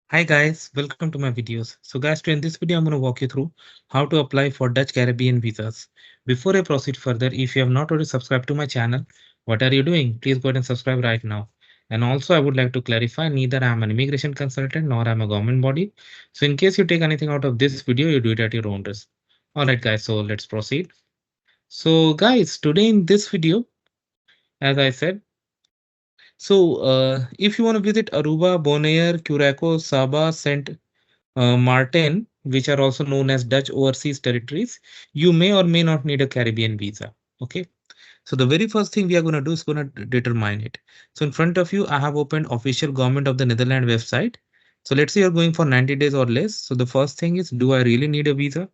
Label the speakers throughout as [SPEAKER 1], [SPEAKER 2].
[SPEAKER 1] Hi guys, welcome to my videos. So guys, today in this video, I'm going to walk you through how to apply for Dutch Caribbean visas. Before I proceed further, if you have not already subscribed to my channel, what are you doing? Please go ahead and subscribe right now. And also, I would like to clarify, neither I am an immigration consultant nor I am a government body. So in case you take anything out of this video, you do it at your own risk. Alright guys, so let's proceed. So guys, today in this video, as I said, if you want to visit Aruba, Bonaire, Curacao, Saba, Saint Martin, which are also known as Dutch overseas territories, you may or may not need a Caribbean visa. Okay. So the very first thing we are going to do is going to determine it. So in front of you, I have opened official government of the Netherlands website. So let's say you're going for 90 days or less. So the first thing is, do I really need a visa?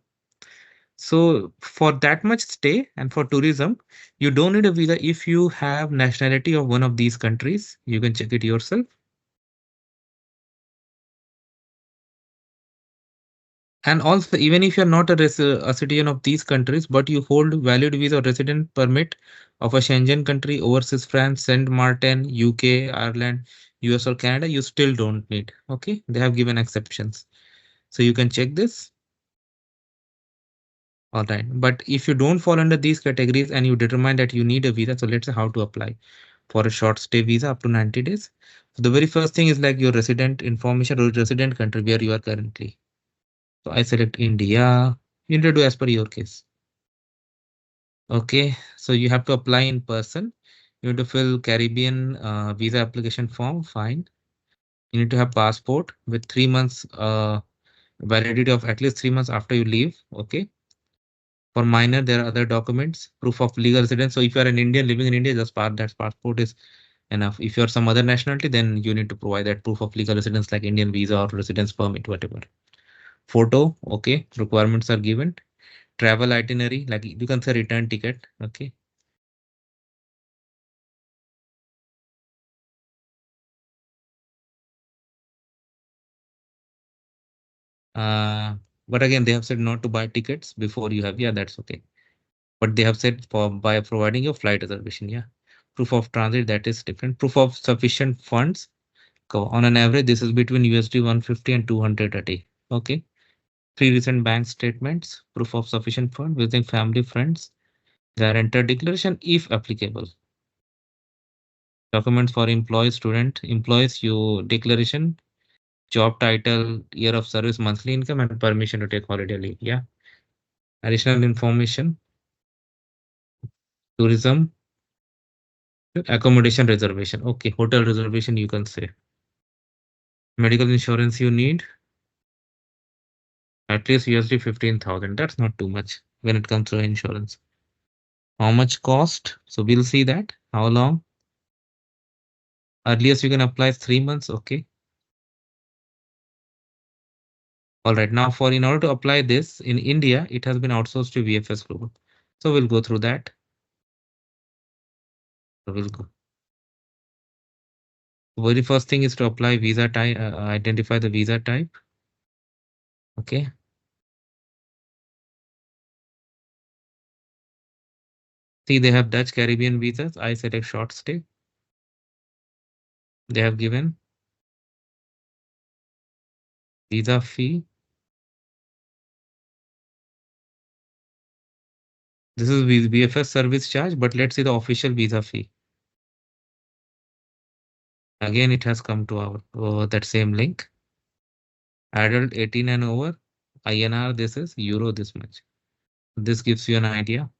[SPEAKER 1] So for that much stay and for tourism, you don't need a visa if you have nationality of one of these countries. You can check it yourself. And also, even if you're not a citizen of these countries, but you hold valid visa or resident permit of a Schengen country, overseas France, Saint Martin, UK, Ireland, US or Canada, you still don't need. Okay, they have given exceptions. So you can check this. All right. But if you don't fall under these categories and you determine that you need a visa, so let's say how to apply for a short stay visa up to 90 days. So the very first thing is like your resident information or resident country where you are currently. So I select India. You need to do as per your case. Okay, so you have to apply in person. You need to fill Caribbean visa application form. Fine. You need to have passport with 3 months validity of at least 3 months after you leave. Okay. For minor, there are other documents, proof of legal residence. So if you are an Indian living in India, just that passport is enough. If you are some other nationality, then you need to provide that proof of legal residence like Indian visa or residence permit, whatever. Photo, okay. Requirements are given. Travel itinerary, like you can say return ticket. Okay. Uh, but again, they have said not to buy tickets before you have. Yeah, that's okay. But they have said for by providing your flight reservation. Yeah. Proof of transit, that is different. Proof of sufficient funds. On an average, this is between USD 150 and 200 a day. Okay. Three recent bank statements. Proof of sufficient fund within family, friends. Guarantor declaration if applicable. Documents for employees, student, employees, you declaration, job title, year of service, monthly income, and permission to take holiday leave. Yeah. Additional information, tourism, accommodation reservation. Okay, hotel reservation, you can say. Medical insurance you need at least USD 15,000. That's not too much when it comes to insurance. How much cost? So we'll see that. How long? Earliest you can apply is 3 months. Okay. All right. Now for in order to apply this in India, it has been outsourced to VFS Global. So we'll go through that. So we'll go. Very first thing is to apply visa type, identify the visa type. Okay. See, they have Dutch Caribbean visas. I select short stay. They have given visa fee. This is VFS service charge, but let's see the official visa fee. Again, it has come to our that same link. Adult 18 and over. INR, this is euro this much. This gives you an idea.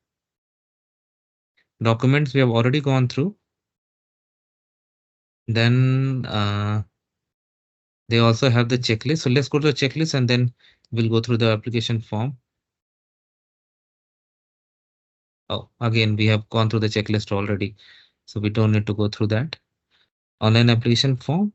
[SPEAKER 1] Documents we have already gone through. Then they also have the checklist. So let's go to the checklist and then we'll go through the application form. Oh, again, we have gone through the checklist already. So we don't need to go through that. Online application form.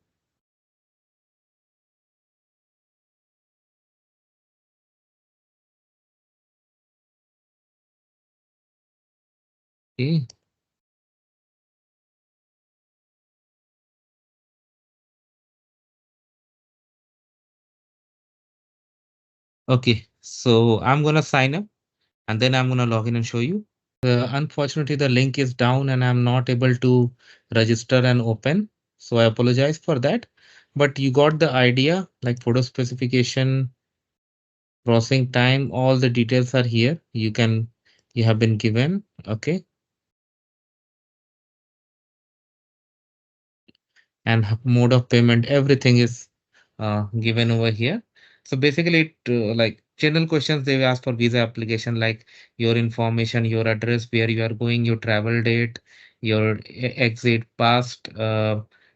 [SPEAKER 1] Okay. Okay. So I'm gonna sign up and then I'm gonna log in and show you. Unfortunately, the link is down and I'm not able to register and open. So I apologize for that. but you got the idea, like photo specification, processing time, all the details are here. You have been given. Okay. And mode of payment, everything is given over here. So basically it like general questions they will ask for visa application, like your information, your address, where you are going, your travel date, your exit, past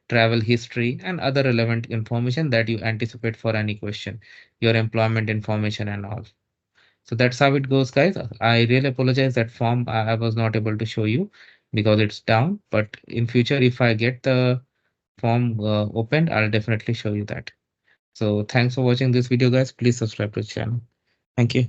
[SPEAKER 1] travel history, and other relevant information that you anticipate for any question, your employment information and all. So that's how it goes, guys. I really apologize that form I was not able to show you because it's down, but in future if I get the form opened, I'll definitely show you that. So thanks for watching this video, guys. Please subscribe to the channel. Thank you.